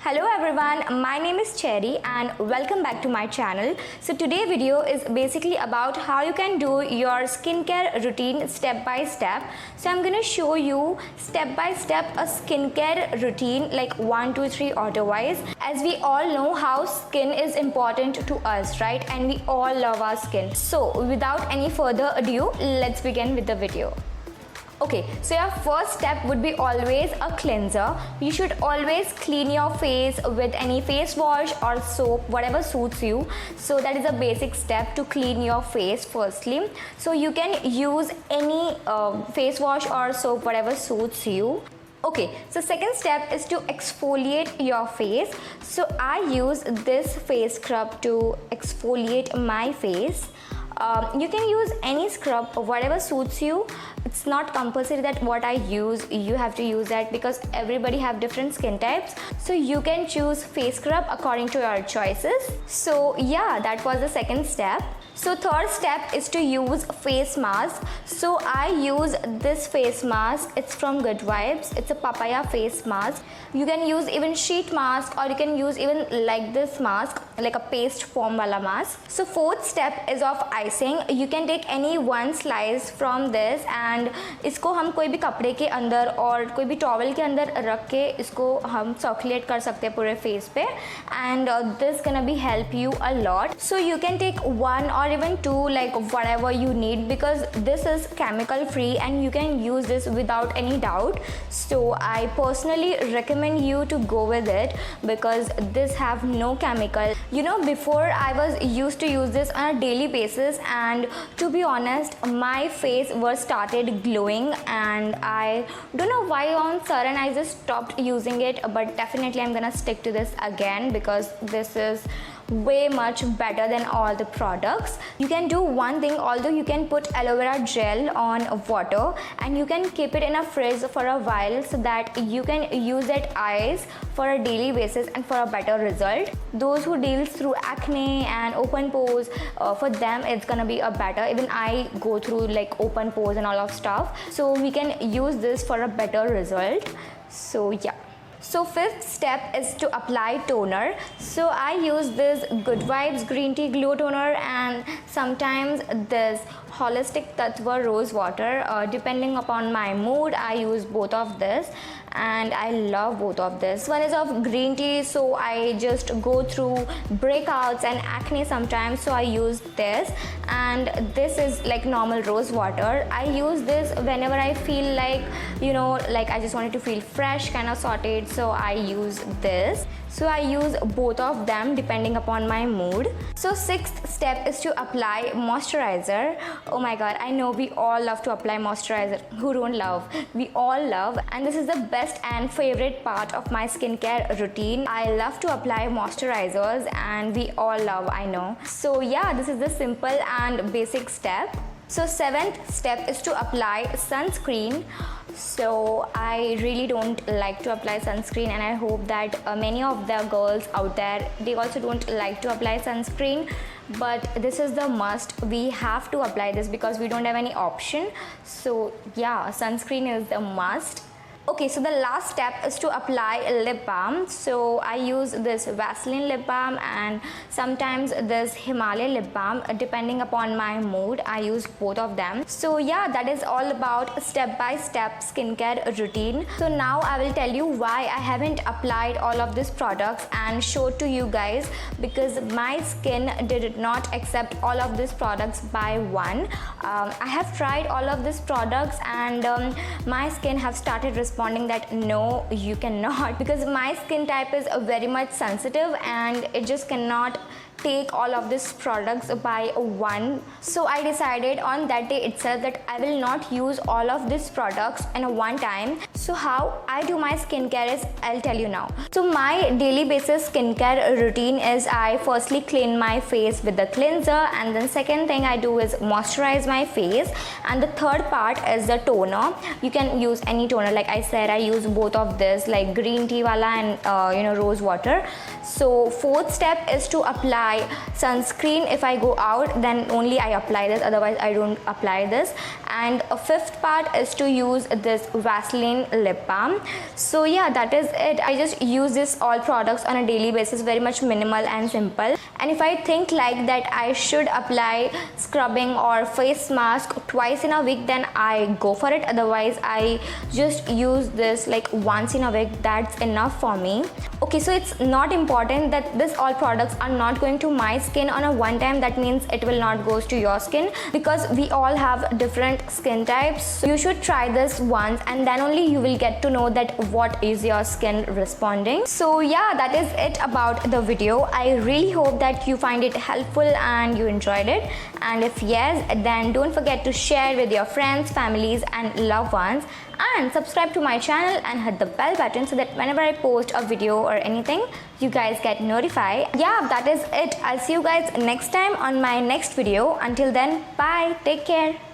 Hello everyone, my name is Cherry and welcome back to my channel. So today video is basically about how you can do your skincare routine step by step. So I'm gonna show you step by step a skincare routine like 1, 2, 3 order-wise. As we all know how skin is important to us, right? And we all love our skin. So without any further ado, let's begin with the video. Okay, so your first step would be always a cleanser. You should always clean your face with any face wash or soap, whatever suits you. So that is a basic step to clean your face firstly. So you can use any face wash or soap, whatever suits you. Okay, so second step is to exfoliate your face. So I use this face scrub to exfoliate my face. You can use any scrub, whatever suits you. It's not compulsory that what I use, you have to use that, because everybody have different skin types. So you can choose face scrub according to your choices. So yeah, that was the second step. So third step is to use face mask. So I use this face mask. It's from Good Vibes. It's a papaya face mask. You can use even sheet mask, or you can use even like this mask, like a paste form wala mask. So fourth step is of icing. You can take any one slice from this and इसको हम कोई भी कपड़े के अंदर और कोई भी टॉवल के अंदर रख के इसको हम सर्कुलेट कर सकते हैं पूरे फेस पे, and this gonna be help you a lot. So you can take one or even two, like whatever you need, because this is chemical free and you can use this without any doubt. So I personally recommend you to go with it because this have no chemical. You know, before I was used to use this on a daily basis, and to be honest, my face was started glowing, and I don't know why on sudden I just stopped using it, but definitely I'm gonna stick to this again because this is way much better than all the products. You can do one thing, although you can put aloe vera gel on water and you can keep it in a fridge for a while so that you can use it eyes for a daily basis and for a better result. Those who deals through acne and open pores, for them it's gonna be a better. Even I go through like open pores and all of stuff, so we can use this for a better result. So yeah. So fifth step is to apply toner. So I use this Good Vibes Green Tea Glow Toner and sometimes this Holistic Tattva Rose Water. Depending upon my mood, I use both of this, and I love both of this. One is of green tea, so I just go through breakouts and acne sometimes, so I use this. And this is like normal rose water. I use this whenever I feel like, you know, like I just wanted to feel fresh, kind of sorted, so I use this. So I use both of them depending upon my mood. So sixth step is to apply moisturizer. Oh my god, I know we all love to apply moisturizer. Who don't love? We all love, and this is the best and favorite part of my skincare routine. I love to apply moisturizers and we all love, I know. So yeah, this is the simple and basic step. So seventh step is to apply sunscreen. So I really don't like to apply sunscreen, and I hope that many of the girls out there, they also don't like to apply sunscreen, but this is the must. We have to apply this because we don't have any option. So yeah, sunscreen is the must. Okay, so the last step is to apply lip balm. So I use this Vaseline lip balm and sometimes this Himalaya lip balm. Depending upon my mood, I use both of them. So yeah, that is all about step-by-step skincare routine. So now I will tell you why I haven't applied all of these products and showed to you guys, because my skin did not accept all of these products by one. I have tried all of these products and my skin have started responding that no, you cannot, because my skin type is very much sensitive and it just cannot take all of these products by one. So I decided on that day itself that I will not use all of these products in a one time. So how I do my skincare is, I'll tell you now. So my daily basis skincare routine is I firstly clean my face with the cleanser, and then second thing I do is moisturize my face, and the third part is the toner. You can use any toner, like I said, I use both of this, like green tea wala and rose water. So fourth step is to apply apply sunscreen. If I go out, then only I apply this, otherwise I don't apply this. And a fifth part is to use this Vaseline lip balm. So yeah, that is it. I just use this all products on a daily basis, very much minimal and simple. And if I think like that I should apply scrubbing or face mask twice in a week, then I go for it. Otherwise I just use this like once in a week. That's enough for me. Okay, so it's not important that this all products are not going to my skin on a one time. That means it will not goes to your skin, because we all have different skin types. So you should try this once, and then only you will get to know that what is your skin responding. So yeah, that is it about the video. I really hope that you find it helpful and you enjoyed it. And if yes, then don't forget to share with your friends, families and loved ones, and subscribe to my channel and hit the bell button so that whenever I post a video or anything, you guys get notified. Yeah, that is it. I'll see you guys next time on my next video. Until then, bye, take care.